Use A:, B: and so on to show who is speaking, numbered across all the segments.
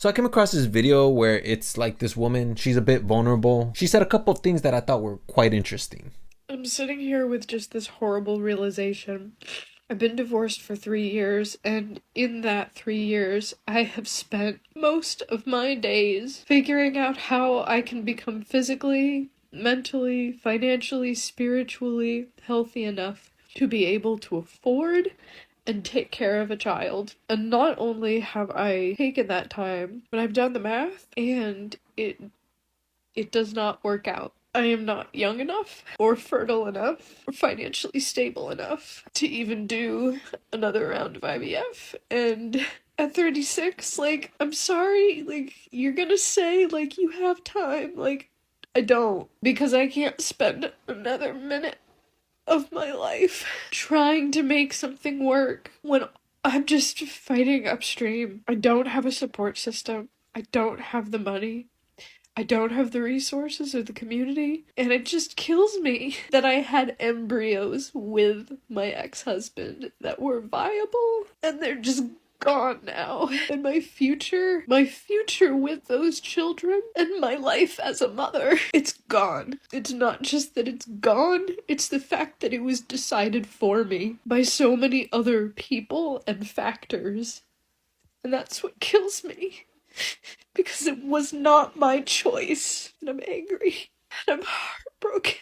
A: So I came across this video where it's like this woman, she's a bit vulnerable. She said a couple of things that I thought were quite interesting.
B: I'm sitting here with just this horrible realization. I've been divorced for 3 years, and in that 3 years, I have spent most of my days figuring out how I can become physically, mentally, financially, spiritually healthy enough to be able to afford and take care of a child. And not only have I taken that time, but I've done the math, and it does not work out. I am not young enough or fertile enough or financially stable enough to even do another round of IVF. And at 36, like, I'm sorry, like, you're gonna say, like, you have time. Like, I don't, because I can't spend another minute of my life trying to make something work when I'm just fighting upstream. I don't have a support system. I don't have the money. I don't have the resources or the community, and it just kills me that I had embryos with my ex-husband that were viable, and they're just gone now. And my future with those children, and my life as a mother, it's gone. It's not just that it's gone, it's the fact that it was decided for me by so many other people and factors. And that's what kills me. Because it was not my choice. And I'm angry. And I'm heartbroken.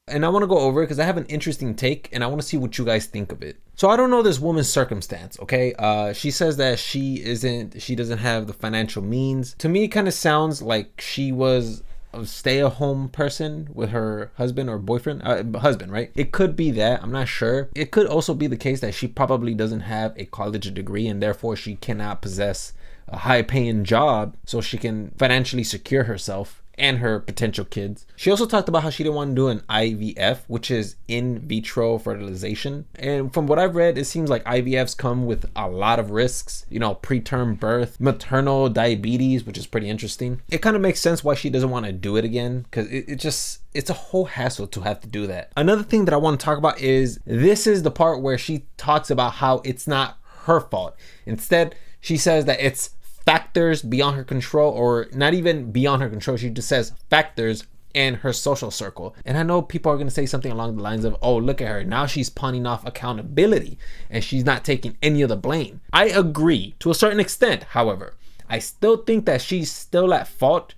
A: And I want to go over it because I have an interesting take and I want to see what you guys think of it. So I don't know this woman's circumstance, okay? She says that she doesn't have the financial means. To me, it kind of sounds like she was a stay-at-home person with her husband or boyfriend, husband, right? It could be that, I'm not sure. It could also be the case that she probably doesn't have a college degree and therefore she cannot possess a high-paying job so she can financially secure herself and her potential kids. She also talked about how she didn't want to do an IVF, which is in vitro fertilization. And from what I've read, it seems like IVFs come with a lot of risks, you know, preterm birth, maternal diabetes, which is pretty interesting. It kind of makes sense why she doesn't want to do it again, because it's a whole hassle to have to do that. Another thing that I want to talk about is this is the part where she talks about how it's not her fault. Instead, she says that it's factors beyond her control, or not even beyond her control. She just says factors and her social circle. And I know people are going to say something along the lines of, oh, look at her. Now she's pawning off accountability and she's not taking any of the blame. I agree to a certain extent. However, I still think that she's still at fault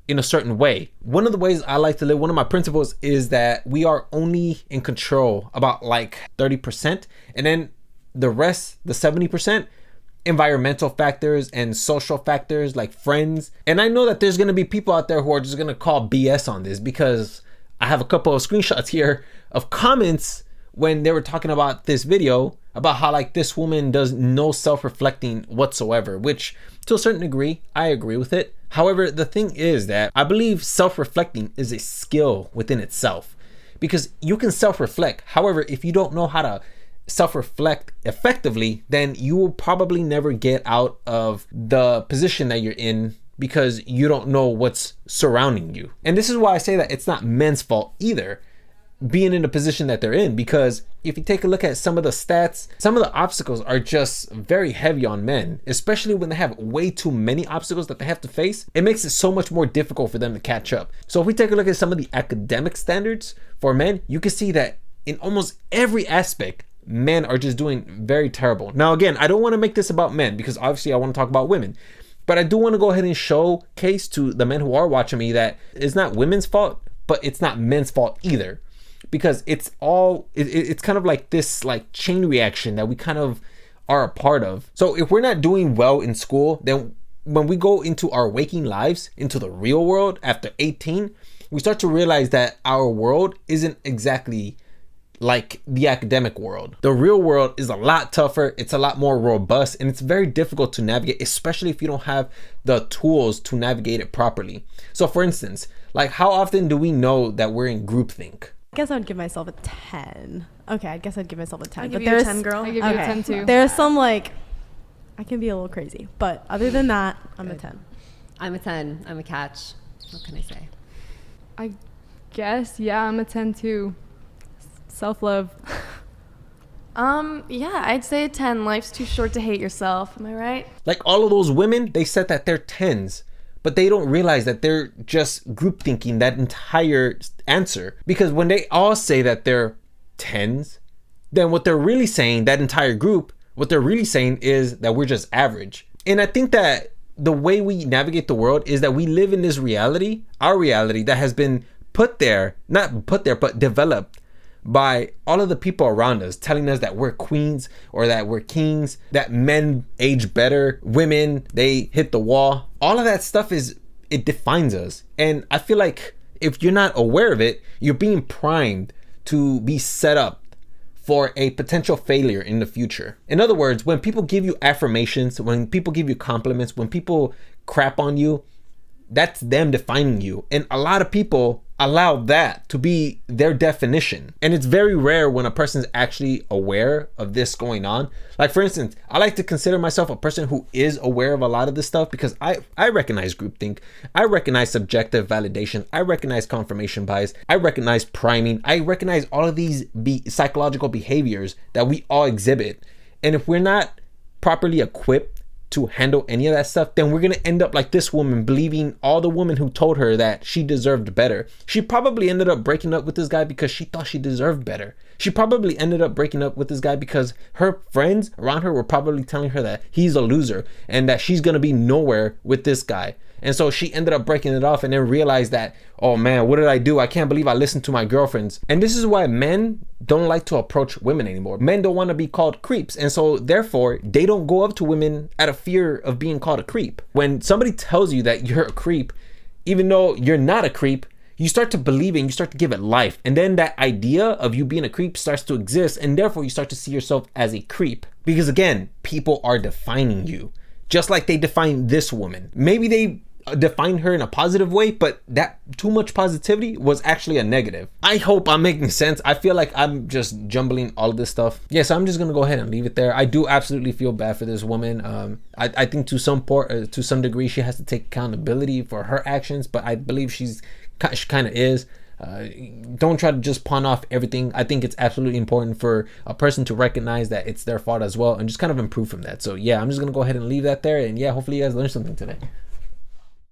A: in a certain way. One of the ways I like to live, one of my principles is that we are only in control about like 30%. And then the rest, the 70%, environmental factors and social factors like friends. And I know that there's going to be people out there who are just going to call BS on this, because I have a couple of screenshots here of comments when they were talking about this video about how like this woman does no self-reflecting whatsoever, which to a certain degree, I agree with it. However, the thing is that I believe self-reflecting is a skill within itself, because you can self-reflect. However, if you don't know how to self-reflect effectively, then you will probably never get out of the position that you're in, because you don't know what's surrounding you. And this is why I say that it's not men's fault either, being in the position that they're in, because if you take a look at some of the stats, some of the obstacles are just very heavy on men, especially when they have way too many obstacles that they have to face. It makes it so much more difficult for them to catch up. So if we take a look at some of the academic standards for men, you can see that in almost every aspect, men are just doing very terrible. Now, again, I don't want to make this about men, because obviously I want to talk about women, but I do want to go ahead and showcase to the men who are watching me that it's not women's fault, but it's not men's fault either, because it's kind of like this like chain reaction that we kind of are a part of. So if we're not doing well in school, then when we go into our waking lives, into the real world after 18, we start to realize that our world isn't exactly like the academic world. The real world is a lot tougher, it's a lot more robust, and it's very difficult to navigate, especially if you don't have the tools to navigate it properly. So for instance, like how often do we know that we're in groupthink?
C: I guess I'd give myself a 10. Okay, I guess I'd give myself a 10.
D: I'll
C: but
D: give you
C: there's
D: a 10, girl. I'll give you a 10 too.
C: There's some like, I can be a little crazy, but other than that, I'm a 10.
D: I'm a 10. I'm a catch. What can I say?
E: I guess, yeah, I'm a 10 too. Self-love. Yeah, I'd say a 10. Life's too short to hate yourself. Am I right?
A: Like all of those women, they said that they're 10s, but they don't realize that they're just group thinking that entire answer. Because when they all say that they're 10s, then what they're really saying, that entire group, what they're really saying is that we're just average. And I think that the way we navigate the world is that we live in this reality, our reality that has been put there, not put there, but developed by all of the people around us, telling us that we're queens or that we're kings, that men age better, women, they hit the wall. All of that stuff it defines us. And I feel like if you're not aware of it, you're being primed to be set up for a potential failure in the future. In other words, when people give you affirmations, when people give you compliments, when people crap on you, that's them defining you. And a lot of people allow that to be their definition. And it's very rare when a person's actually aware of this going on. Like for instance, I like to consider myself a person who is aware of a lot of this stuff because I recognize groupthink. I recognize subjective validation. I recognize confirmation bias. I recognize priming. I recognize all of these psychological behaviors that we all exhibit. And if we're not properly equipped to handle any of that stuff, then we're gonna end up like this woman, believing all the women who told her that she deserved better. She probably ended up breaking up with this guy because she thought she deserved better. She probably ended up breaking up with this guy because her friends around her were probably telling her that he's a loser and that she's gonna be nowhere with this guy. And so she ended up breaking it off and then realized that, oh man, what did I do? I can't believe I listened to my girlfriends. And this is why men don't like to approach women anymore. Men don't want to be called creeps. And so therefore, they don't go up to women out of fear of being called a creep. When somebody tells you that you're a creep, even though you're not a creep, you start to believe it and you start to give it life. And then that idea of you being a creep starts to exist. And therefore, you start to see yourself as a creep. Because again, people are defining you. Just like they define this woman. Maybe they define her in a positive way, but that too much positivity was actually a negative. I hope I'm making sense. I feel like I'm just jumbling all of this stuff. Yeah, so I'm just gonna go ahead and leave it there. I do absolutely feel bad for this woman. I think to some degree she has to take accountability for her actions, but I believe she kind of is. Don't try to just pawn off everything. I think it's absolutely important for a person to recognize that it's their fault as well and just kind of improve from that. So yeah, I'm just gonna go ahead and leave that there, and yeah, hopefully you guys learned something today.